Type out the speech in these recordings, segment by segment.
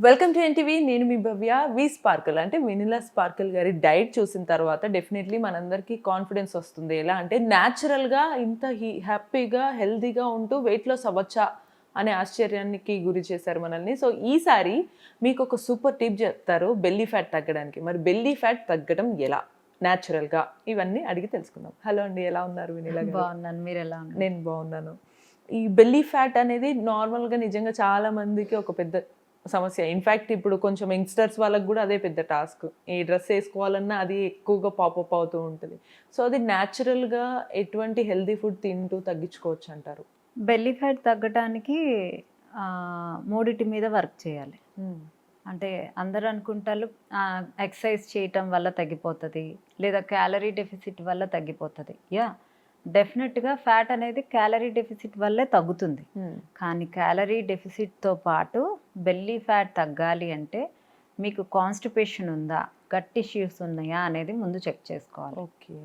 Welcome to NTV. నేను మీ భవ్య. వి sparkle అంటే vanilla sparkle గారి డైట్ చూసిన తర్వాత డెఫినెట్లీ మనందరికీ కాన్ఫిడెన్స్ వస్తుంది. ఎలా అంటే న్యాచురల్గా ఇంత హ్యాపీగా హెల్తీగా ఉంటూ వెయిట్ లాస్ అవ్వచ్చా అనే ఆశ్చర్యానికి గురి చేశారు మనల్ని. సో ఈసారి మీకు ఒక సూపర్ టిప్ చెప్తారు బెల్లీ ఫ్యాట్ తగ్గడానికి. మరి బెల్లీ ఫ్యాట్ తగ్గడం ఎలా న్యాచురల్గా, ఇవన్నీ అడిగి తెలుసుకుందాం. హలో అండి, ఎలా ఉన్నారు వెనిలా గారు? బాగున్నాను, మీరు ఎలా ఉన్నారు? నేను బాగున్నాను. ఈ బెల్లీ ఫ్యాట్ అనేది నార్మల్గా నిజంగా చాలా మందికి ఒక పెద్ద సమస్య. ఇన్ఫ్యాక్ట్ ఇప్పుడు కొంచెం యంగ్స్టర్స్ వాళ్ళకి కూడా అదే పెద్ద టాస్క్. ఏ డ్రెస్ వేసుకోవాలన్నా అది ఎక్కువగా పాపప్ అవుతూ ఉంటుంది. సో అది న్యాచురల్గా ఎటువంటి హెల్దీ ఫుడ్ తింటూ తగ్గించుకోవచ్చు అంటారు? బెల్లీ ఫ్యాట్ తగ్గడానికి మూడిటి మీద వర్క్ చేయాలి. అంటే అందరూ అనుకుంటారు ఎక్సర్సైజ్ చేయటం వల్ల తగ్గిపోతుంది, లేదా క్యాలరీ డెఫిసిట్ వల్ల తగ్గిపోతుంది. డెఫినెట్గా ఫ్యాట్ అనేది క్యాలరీ డెఫిసిట్ వల్లే తగ్గుతుంది. కానీ క్యాలరీ డెఫిసిట్తో పాటు బెల్లీ ఫ్యాట్ తగ్గాలి అంటే మీకు కాన్స్టిపేషన్ ఉందా, గట్ టిష్యూస్ ఉన్నాయా అనేది ముందు చెక్ చేసుకోవాలి. ఓకే.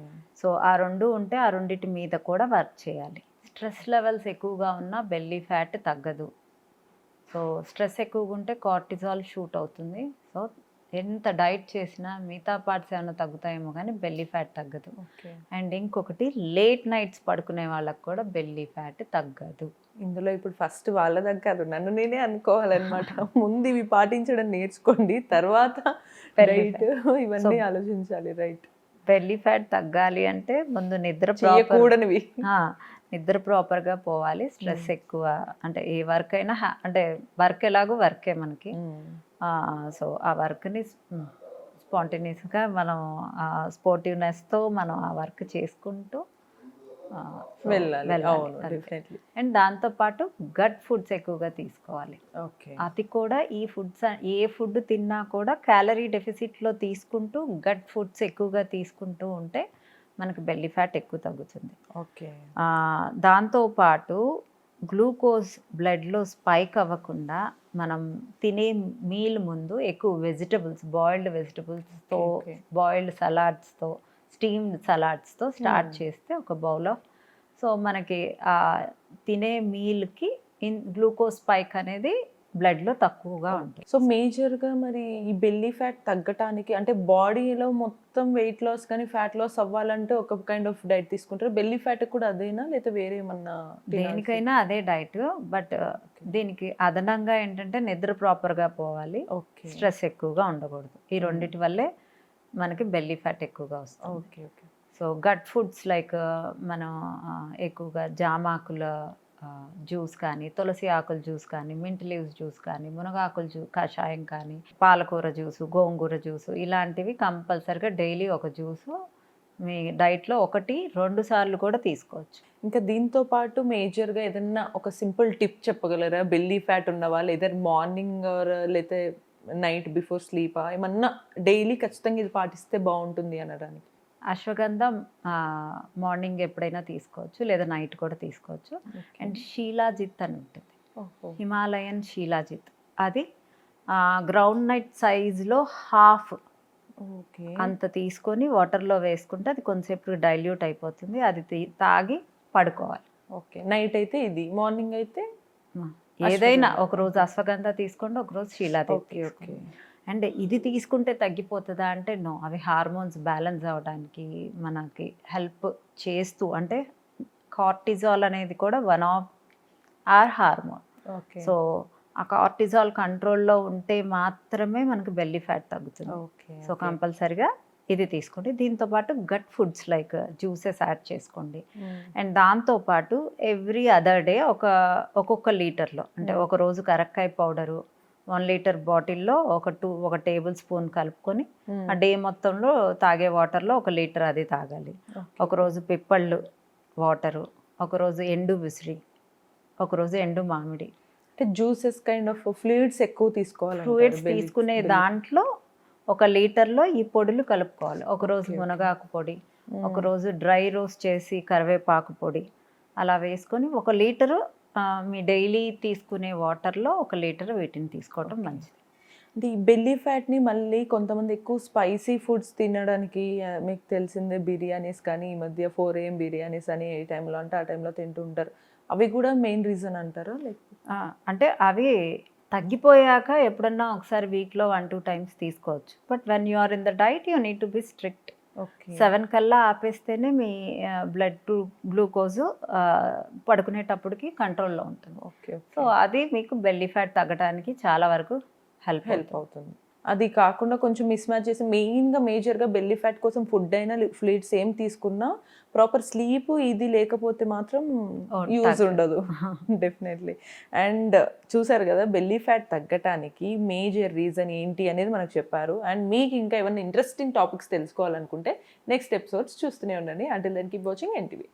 సో ఆ రెండు ఉంటే ఆ రెండింటి మీద కూడా వర్క్ చేయాలి. స్ట్రెస్ లెవెల్స్ ఎక్కువగా ఉన్నా బెల్లీ ఫ్యాట్ తగ్గదు. సో స్ట్రెస్ ఎక్కువగా ఉంటే కార్టిజాల్ షూట్ అవుతుంది. సో ఎంత డైట్ చేసినా మిగతా పార్ట్స్ ఏమైనా తగ్గుతాయేమో కానీ బెల్లీ ఫ్యాట్ తగ్గదు. అండ్ ఇంకొకటి, లేట్ నైట్స్ పడుకునే వాళ్ళకి కూడా బెల్లీ ఫ్యాట్ తగ్గదు. ఇందులో ఇప్పుడు ఫస్ట్ వాళ్ళ దగ్గర నన్ను నేనే అనుకోవాలన్నమాట. ముందు ఇవి పాటించడం నేర్చుకోండి, తర్వాత డైట్ ఇవన్నీ ఆలోచించాలి. రైట్. బెల్లీ ఫ్యాట్ తగ్గాలి అంటే ముందు నిద్ర ప్రాపర్గా పోవాలి. స్ట్రెస్ ఎక్కువ అంటే ఏ వర్క్ అయినా అంటే వర్క్ ఎలాగో వర్కే మనకి. సో ఆ వర్క్ని స్పాంటేనియస్గా మనం స్పోర్టివ్నెస్తో మనం ఆ వర్క్ చేసుకుంటూ వెళ్ళాలి. అండ్ దాంతోపాటు గట్ ఫుడ్స్ ఎక్కువగా తీసుకోవాలి. అది కూడా ఏ ఫుడ్ తిన్నా కూడా క్యాలరీ డెఫిసిట్లో తీసుకుంటూ గట్ ఫుడ్స్ ఎక్కువగా తీసుకుంటూ ఉంటే మనకి బెల్లీ ఫ్యాట్ ఎక్కువ తగ్గుతుంది. దాంతోపాటు గ్లూకోజ్ బ్లడ్లో స్పైక్ అవ్వకుండా మనం తినే మీల్ ముందు ఎక్కువ వెజిటబుల్స్, బాయిల్డ్ వెజిటబుల్స్తో, బాయిల్డ్ సలాడ్స్తో, స్టీమ్డ్ సలాడ్స్తో స్టార్ట్ చేస్తే ఒక బౌల్ ఆఫ్, సో మనకి తినే మీల్కి గ్లూకోజ్ స్పైక్ అనేది బ్లడ్లో తక్కువగా ఉంటుంది. సో మేజర్గా మరి ఈ బెల్లీ ఫ్యాట్ తగ్గటానికి అంటే బాడీలో మొత్తం వెయిట్ లాస్ కానీ ఫ్యాట్ లాస్ అవ్వాలంటే ఒక కైండ్ ఆఫ్ డైట్ తీసుకుంటారు. బెల్లీ ఫ్యాట్ కూడా అదేనా లేదా వేరే ఏమన్నా? దేనికైనా అదే డైట్, బట్ దీనికి అదనంగా ఏంటంటే నిద్ర ప్రాపర్గా పోవాలి, స్ట్రెస్ ఎక్కువగా ఉండకూడదు. ఈ రెండింటి వల్లే మనకి బెల్లీ ఫ్యాట్ ఎక్కువగా వస్తుంది. సో గట్ ఫుడ్స్ లైక్ మనం ఎక్కువగా జామాకుల జ్యూస్ కానీ, తులసి ఆకుల జ్యూస్ కానీ, మింట్ లీవ్స్ జ్యూస్ కానీ, మునగాకుల కషాయం కానీ, పాలకూర జ్యూసు, గోంగూర జ్యూసు, ఇలాంటివి కంపల్సరిగా డైలీ ఒక జ్యూసు మీ డైట్లో 1-2 సార్లు కూడా తీసుకోవచ్చు. ఇంకా దీంతో పాటు మేజర్గా ఏదన్నా ఒక సింపుల్ టిప్ చెప్పగలరా? బెల్లీ ఫ్యాట్ ఉన్న వాళ్ళు ఏదైనా మార్నింగ్ లేకపోతే నైట్ బిఫోర్ స్లీపా ఏమన్నా డైలీ ఖచ్చితంగా ఇది పాటిస్తే బాగుంటుంది అనడానికి? అశ్వగంధం మార్నింగ్ ఎప్పుడైనా తీసుకోవచ్చు, లేదా నైట్ కూడా తీసుకోవచ్చు. అండ్ షీలాజిత్ అని ఉంటుంది, హిమాలయన్ షీలాజిత్. అది గ్రౌండ్ నట్ సైజులో హాఫ్ అంత తీసుకొని వాటర్లో వేసుకుంటే అది కొంచెంసేపు డైల్యూట్ అయిపోతుంది. అది తాగి పడుకోవాలి. నైట్ అయితే ఇది, మార్నింగ్ అయితే ఏదైనా ఒకరోజు అశ్వగంధ తీసుకోండి, ఒకరోజు షీలాజిత్. అండ్ ఇది తీసుకుంటే తగ్గిపోతుందా అంటే నో, అవి హార్మోన్స్ బ్యాలెన్స్ అవ్వడానికి మనకి హెల్ప్ చేస్తూ, అంటే కార్టిజాల్ అనేది కూడా one of our hormone. So ఆ కార్టిజాల్ కంట్రోల్లో ఉంటే మాత్రమే మనకి బెల్లీ ఫ్యాట్ తగ్గుతుంది. సో కంపల్సరిగా ఇది తీసుకోండి. దీంతోపాటు gut foods like juices add చేసుకోండి. అండ్ దాంతోపాటు ఎవ్రీ అదర్ డే ఒక్కొక్క లీటర్లో, అంటే ఒక రోజు కరక్కాయ పౌడరు 1 లీటర్ బాటిల్లో ఒక టేబుల్ స్పూన్ కలుపుకొని ఆ డే మొత్తంలో తాగే వాటర్లో 1 లీటర్ అది తాగాలి. ఒకరోజు పిప్పళ్ళు వాటరు, ఒకరోజు ఎండు విసిరి, ఒకరోజు ఎండు మామిడి. అంటే జ్యూసెస్ కైండ్ ఆఫ్ ఫ్లూయిడ్స్ ఎక్కువ తీసుకోవాలి. ఫ్లూయిడ్స్ తీసుకునే దాంట్లో 1 లీటర్లో ఈ పొడులు కలుపుకోవాలి. ఒకరోజు మునగాకు పొడి, ఒకరోజు డ్రై రోస్ట్ చేసి కరివేపాకు పొడి, అలా వేసుకొని 1 లీటరు మీ డైలీ తీసుకునే వాటర్లో 1 లీటర్ వీటిని తీసుకోవడం మంచిది. అంటే ఈ బెల్లీ ఫ్యాట్ని మళ్ళీ కొంతమంది ఎక్కువ స్పైసీ ఫుడ్స్ తినడానికి, మీకు తెలిసిందే బిర్యానీస్ కానీ ఈ మధ్య 4 AM బిర్యానీస్ అని ఏ టైంలో అంటే ఆ టైంలో తింటూ ఉంటారు. అవి కూడా మెయిన్ రీజన్ అంటారా? అంటే అవి తగ్గిపోయాక ఎప్పుడన్నా ఒకసారి వీక్లో 1-2 టైమ్స్ తీసుకోవచ్చు. But when you are in the diet you need to be strict. Okay. 7 కల్లా ఆపేస్తేనే మీ బ్లడ్ గ్లూకోజు పడుకునేటప్పటికి కంట్రోల్లో ఉంటుంది. ఓకే. సో అది మీకు బెల్లీ ఫ్యాట్ తగ్గడానికి చాలా వరకు హెల్ప్ హెల్ప్ అవుతుంది. అది కాకుండా కొంచెం మిస్ మ్యాచ్ చేసి మెయిన్గా మేజర్గా బెల్లీ ఫ్యాట్ కోసం ఫుడ్ అయినా ఫ్లూయిడ్స్ ఏం తీసుకున్నా ప్రాపర్ స్లీప్ ఇది లేకపోతే మాత్రం యూజ్ ఉండదు డెఫినెట్లీ. అండ్ చూసారు కదా బెల్లీ ఫ్యాట్ తగ్గటానికి మేజర్ రీజన్ ఏంటి అనేది మనకు చెప్పారు. అండ్ మీకు ఇంకా ఏమైనా ఇంట్రెస్టింగ్ టాపిక్స్ తెలుసుకోవాలనుకుంటే నెక్స్ట్ ఎపిసోడ్స్ చూస్తూనే ఉండండి. Until then keep watching NTV.